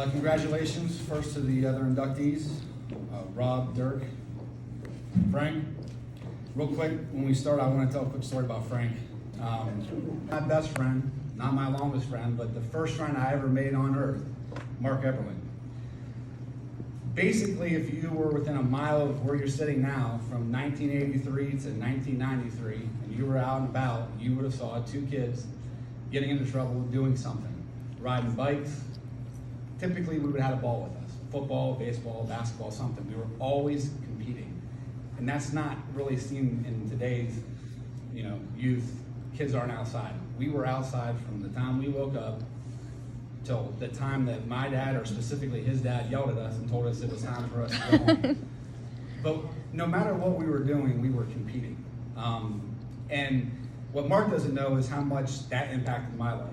Congratulations first to the other inductees, Rob, Dirk, Frank. Real quick, when we start, I want to tell a quick story about Frank. My best friend, not my longest friend, but the first friend I ever made on earth, Mark Eberling. Basically, if you were within a mile of where you're sitting now, from 1983 to 1993, and you were out and about, you would have saw two kids getting into trouble doing something, riding bikes. Typically, we would have had a ball with us, football, baseball, basketball, something. We were always competing, and that's not really seen in today's, youth. Kids aren't outside. We were outside from the time we woke up till the time that my dad, or specifically his dad, yelled at us and told us it was time for us to go home. But no matter what we were doing, we were competing. And what Mark doesn't know is how much that impacted my life.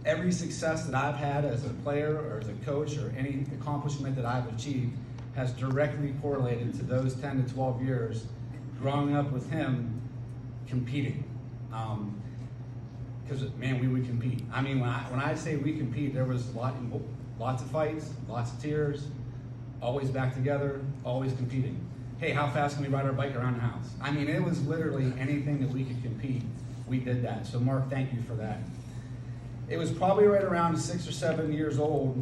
Every success that I've had as a player or as a coach or any accomplishment that I've achieved has directly correlated to those 10 to 12 years growing up with him competing. Because man, we would compete. I mean, when I say we compete, there was lots of fights, lots of tears, always back together, always competing. Hey, how fast can we ride our bike around the house? I mean, it was literally anything that we could compete, we did that. So Mark, thank you for that. It was probably right around 6 or 7 years old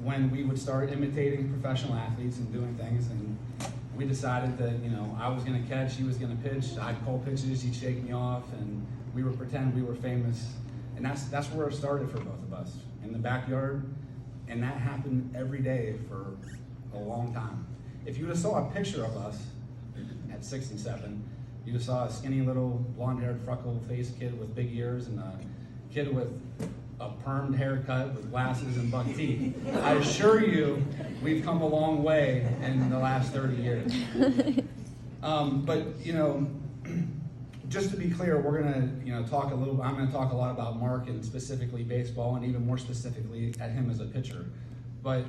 when we would start imitating professional athletes and doing things, and we decided that I was going to catch, he was going to pitch, I'd call pitches, he'd shake me off, and we would pretend we were famous. And that's where it started for both of us, in the backyard, and that happened every day for a long time. If you would have saw a picture of us at 6 and 7, you would have saw a skinny little blonde-haired, freckle-faced kid with big ears and a kid with a permed haircut with glasses and buck teeth. I assure you, we've come a long way in the last 30 years. But just to be clear, we're gonna talk a little. I'm gonna talk a lot about Mark and specifically baseball, and even more specifically at him as a pitcher. But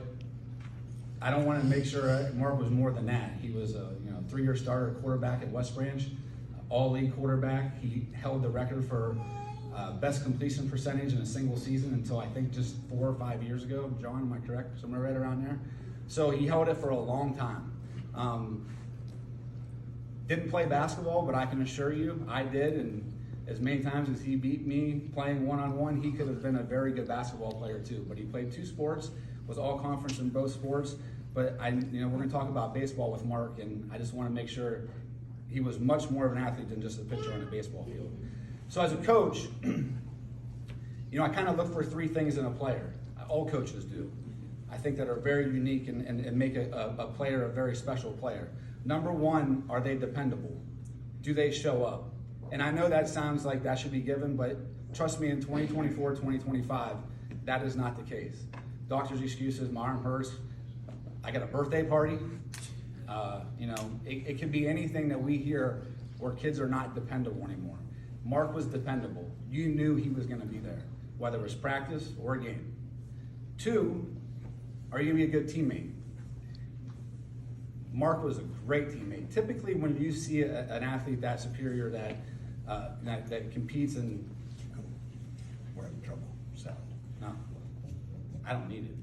I don't want to make sure Mark was more than that. He was a 3-year starter quarterback at West Branch, all-league quarterback. He held the record for best completion percentage in a single season until I think just 4 or 5 years ago. John, am I correct? Somewhere right around there. So he held it for a long time. Didn't play basketball, but I can assure you I did, and as many times as he beat me playing one-on-one, he could have been a very good basketball player too. But he played 2 sports, was all conference in both sports. But we're going to talk about baseball with Mark, and I just want to make sure he was much more of an athlete than just a pitcher on a baseball field. So as a coach, I kind of look for 3 things in a player. All coaches do. I think that are very unique and make a player a very special player. Number 1, are they dependable? Do they show up? And I know that sounds like that should be given, but trust me, in 2024, 2025, that is not the case. Doctor's excuses, my arm hurts, I got a birthday party. It could be anything that we hear where kids are not dependable anymore. Mark was dependable. You knew he was going to be there, whether it was practice or a game. 2, are you going to be a good teammate? Mark was a great teammate. Typically, when you see an athlete that superior that competes and We're having trouble. Sound. no, I don't need it.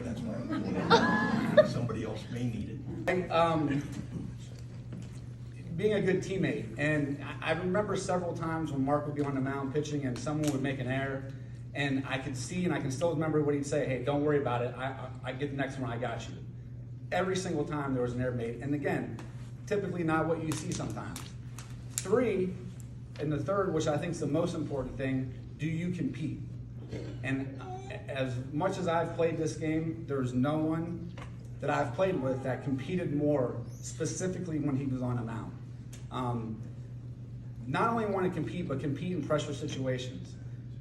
That's why somebody else may need it. Being a good teammate, and I remember several times when Mark would be on the mound pitching and someone would make an error, and I could see and I can still remember what he'd say, hey, don't worry about it, I get the next one, I got you. Every single time there was an error made, and again, typically not what you see sometimes. 3, and the third, which I think is the most important thing, do you compete? And as much as I've played this game, there's no one that I've played with that competed more specifically when he was on a mound. Not only want to compete, but compete in pressure situations.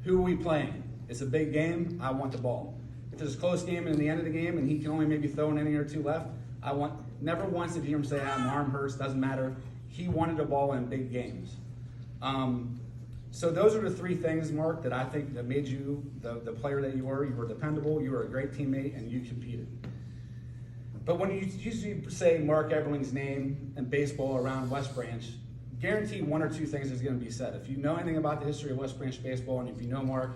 Who are we playing? It's a big game, I want the ball. If there's a close game in the end of the game and he can only maybe throw an inning or 2 left, never once did you hear him say, my arm hurts, doesn't matter. He wanted the ball in big games. So those are the 3 things, Mark, that I think that made you the player that you were. You were dependable, you were a great teammate, and you competed. But when you usually say Mark Eberling's name in baseball around West Branch, guaranteed 1 or 2 things is going to be said. If you know anything about the history of West Branch baseball, and if you know Mark,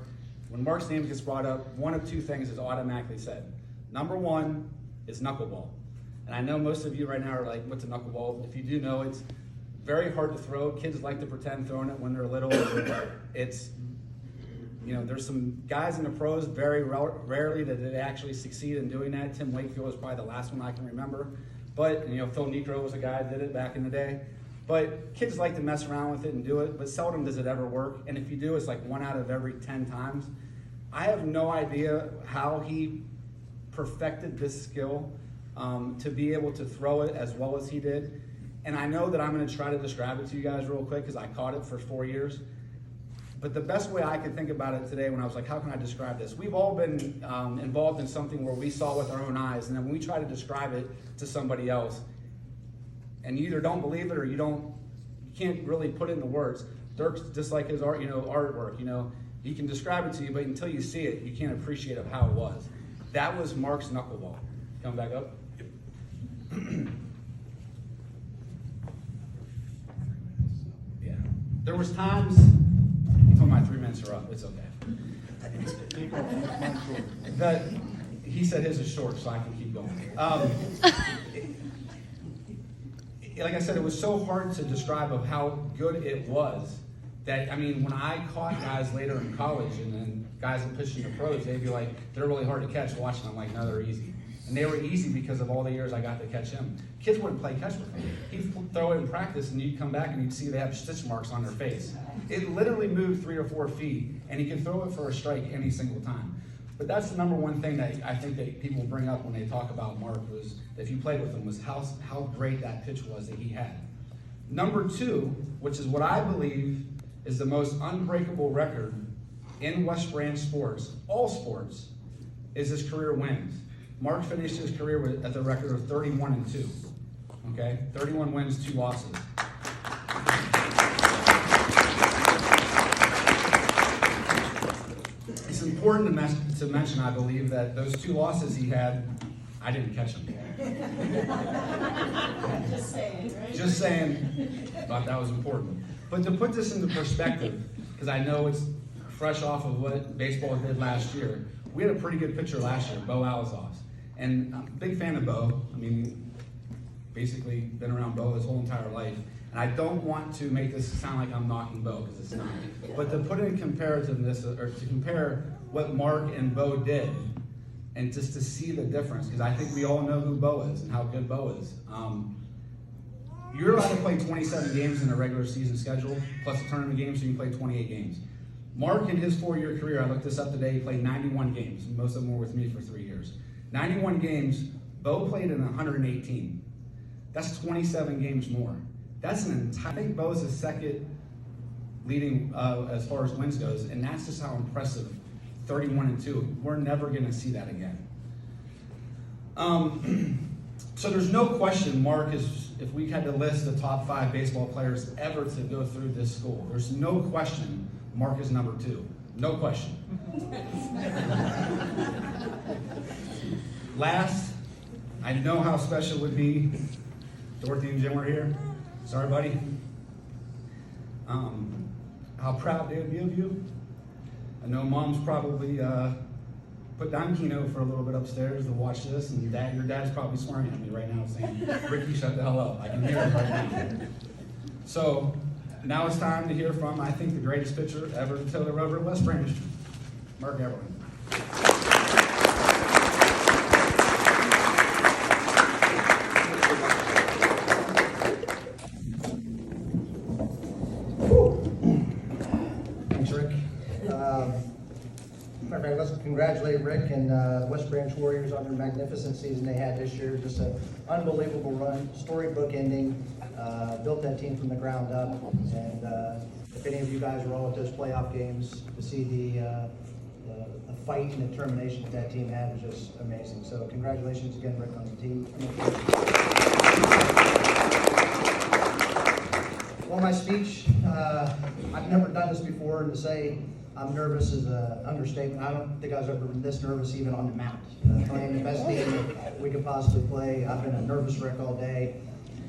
when Mark's name gets brought up, one of two things is automatically said. Number one is knuckleball. And I know most of you right now are like, what's a knuckleball? If you do know, it's very hard to throw. Kids like to pretend throwing it when they're little. It's, you know, there's some guys in the pros very rarely that they actually succeed in doing that. Tim Wakefield was probably the last one I can remember. But, you know, Phil Necro was a guy that did it back in the day. But kids like to mess around with it and do it, but seldom does it ever work. And if you do, it's like 1 out of every 10 times. I have no idea how he perfected this skill to be able to throw it as well as he did. And I know that I'm going to try to describe it to you guys real quick because I caught it for 4 years. But the best way I could think about it today when I was like, how can I describe this? We've all been involved in something where we saw with our own eyes, and then when we try to describe it to somebody else, and you either don't believe it or you can't really put it into words. Dirk's just like his art, artwork, he can describe it to you, but until you see it, you can't appreciate of how it was. That was Mark's knuckleball. Come back up. Yeah. There was times, until my 3 minutes are up, it's okay. He said his is short, so I can keep going. Like I said, it was so hard to describe of how good it was that, I mean, when I caught guys later in college and then guys that pushed into pros, they'd be like, they're really hard to catch. Watching, I'm like, no, they're easy. And they were easy because of all the years I got to catch him. Kids wouldn't play catch with him. He'd throw it in practice and you'd come back and you'd see they have stitch marks on their face. It literally moved 3 or 4 feet and he could throw it for a strike any single time. But that's the number one thing that I think that people bring up when they talk about Mark was, if you played with him, was how great that pitch was that he had. Number two, which is what I believe is the most unbreakable record in West Branch sports, all sports, is his career wins. Mark finished his career at the record of 31-2. Okay, 31 wins, 2 losses. It's important to mention, I believe, that those 2 losses he had, I didn't catch them. Just saying, right? Just saying, thought that was important. But to put this into perspective, because I know it's fresh off of what baseball did last year, we had a pretty good pitcher last year, Bo Alazos. And I'm a big fan of Bo. I mean, basically been around Bo his whole entire life. And I don't want to make this sound like I'm knocking Bo, because it's not. But to put it in comparativeness, or to compare what Mark and Bo did, and just to see the difference, because I think we all know who Bo is and how good Bo is. You're allowed to play 27 games in a regular season schedule, plus a tournament game, so you can play 28 games. Mark, in his 4-year career, I looked this up today, he played 91 games. Most of them were with me for 3 years. 91 games, Bo played in 118. That's 27 games more. That's an entire, I think Bo's the second leading as far as wins goes, and that's just how impressive 31-2. We're never gonna see that again. So there's no question Mark is, if we had to list the top 5 baseball players ever to go through this school, there's no question Mark is number 2. No question. Last, I know how special it would be. Dorothy and Jim are here. Sorry, buddy. How proud they would be of you. I know Mom's probably put down Keno for a little bit upstairs to watch this, and your dad's probably swearing at me right now saying, Ricky, shut the hell up. I can hear it right now. So now it's time to hear from, I think, the greatest pitcher ever to toe the rubber at West Branch, Mark Eberling. Let's congratulate Rick and West Branch Warriors on their magnificent season they had this year. Just an unbelievable run, storybook ending. Built that team from the ground up. And if any of you guys were all at those playoff games, to see the fight and determination that team had was just amazing. So congratulations again, Rick, on the team. Well, my speech, I've never done this before, and to say I'm nervous is an understatement. I don't think I was ever this nervous even on the mound. Playing the best team that we could possibly play. I've been a nervous wreck all day.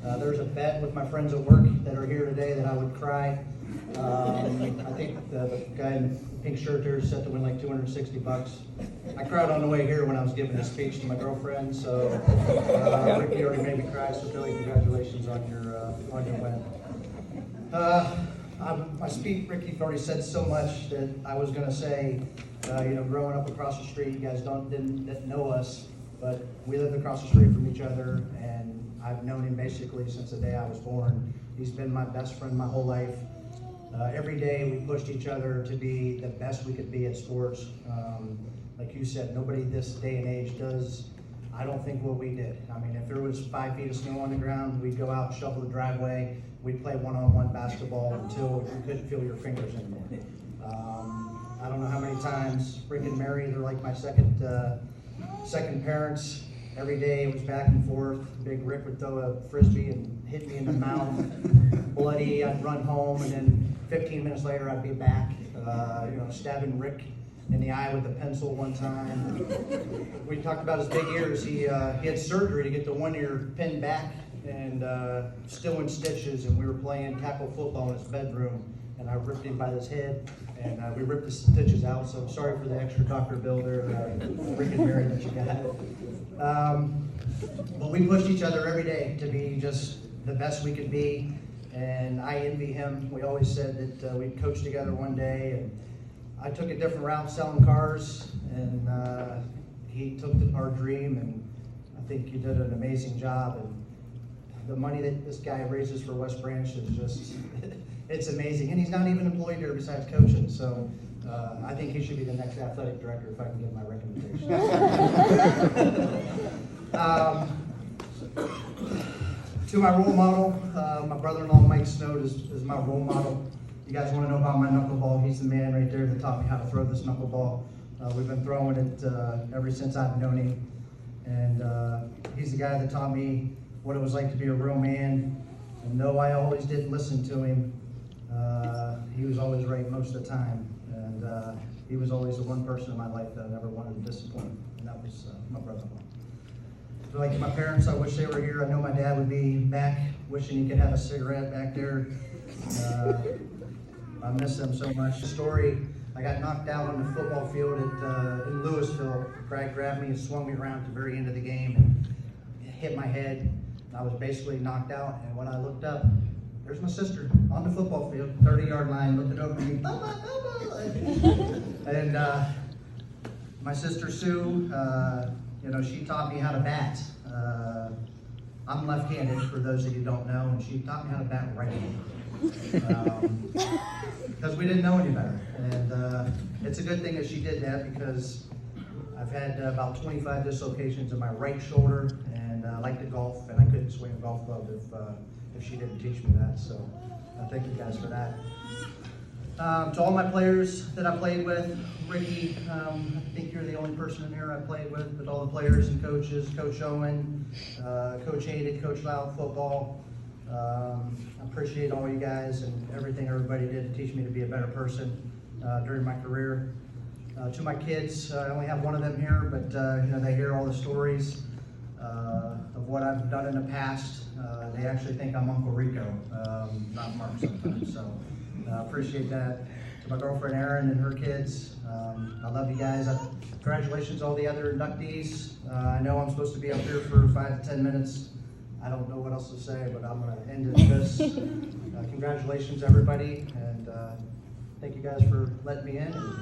There's a bet with my friends at work that are here today that I would cry. I think the guy in the pink shirt there is set to win like $260. I cried on the way here when I was giving a speech to my girlfriend, so Ricky already made me cry, so Billy, congratulations on your win. My speech, Ricky already said so much that I was going to say, growing up across the street, you guys didn't know us, but we lived across the street from each other, and I've known him basically since the day I was born. He's been my best friend my whole life. Every day we pushed each other to be the best we could be at sports. Like you said, nobody this day and age does, I don't think, what we did. I mean, if there was 5 feet of snow on the ground, we'd go out, shovel the driveway, we'd play one-on-one basketball until you couldn't feel your fingers anymore. I don't know how many times Rick and Mary, they're like my second parents. Every day it was back and forth. Big Rick would throw a frisbee and hit me in the mouth, bloody. I'd run home, and then 15 minutes later I'd be back, stabbing Rick in the eye with a pencil one time. We talked about his big ears. He had surgery to get the one ear pinned back and still in stitches, and we were playing tackle football in his bedroom, and I ripped him by his head, and we ripped the stitches out, so I'm sorry for the extra doctor bill there, Rick and Mary, that you got. But we pushed each other every day to be just the best we could be, and I envy him. We always said that we'd coach together one day, and I took a different route selling cars, and he took our dream, and I think he did an amazing job. And the money that this guy raises for West Branch is just, it's amazing. And he's not even employed here besides coaching, so I think he should be the next athletic director if I can get my recommendation. To my role model, my brother-in-law Mike Snow is my role model. You guys want to know about my knuckleball? He's the man right there that taught me how to throw this knuckleball. We've been throwing it ever since I've known him. And he's the guy that taught me what it was like to be a real man. And though I always didn't listen to him, he was always right most of the time. And he was always the one person in my life that I never wanted to disappoint. And that was my brother-in-law. So like my parents, I wish they were here. I know my dad would be back, wishing he could have a cigarette back there. I miss them so much. The story, I got knocked out on the football field in Louisville. Craig grabbed me and swung me around at the very end of the game and hit my head. And I was basically knocked out, and when I looked up, there's my sister on the football field, 30-yard line, looking over at me, Bubba, Bubba. And my sister Sue, she taught me how to bat. I'm left-handed, for those of you who don't know, and she taught me how to bat right-handed. Because we didn't know any better. And it's a good thing that she did that, because I've had about 25 dislocations in my right shoulder, and I like to golf, and I couldn't swing a golf club if she didn't teach me that. So thank you guys for that. To all my players that I played with, Ricky, I think you're the only person in here I played with, but all the players and coaches, Coach Owen, Coach Hayden, Coach Loud, football. I appreciate all you guys and everything everybody did to teach me to be a better person during my career. To my kids, I only have one of them here, but they hear all the stories of what I've done in the past. They actually think I'm Uncle Rico, not Mark sometimes. So appreciate that. To my girlfriend Erin and her kids, I love you guys. Congratulations all the other inductees. I know I'm supposed to be up here for 5 to 10 minutes. I don't know what else to say, but I'm going to end it with this. Congratulations, everybody, and thank you guys for letting me in. And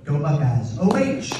go Buckeyes! OH!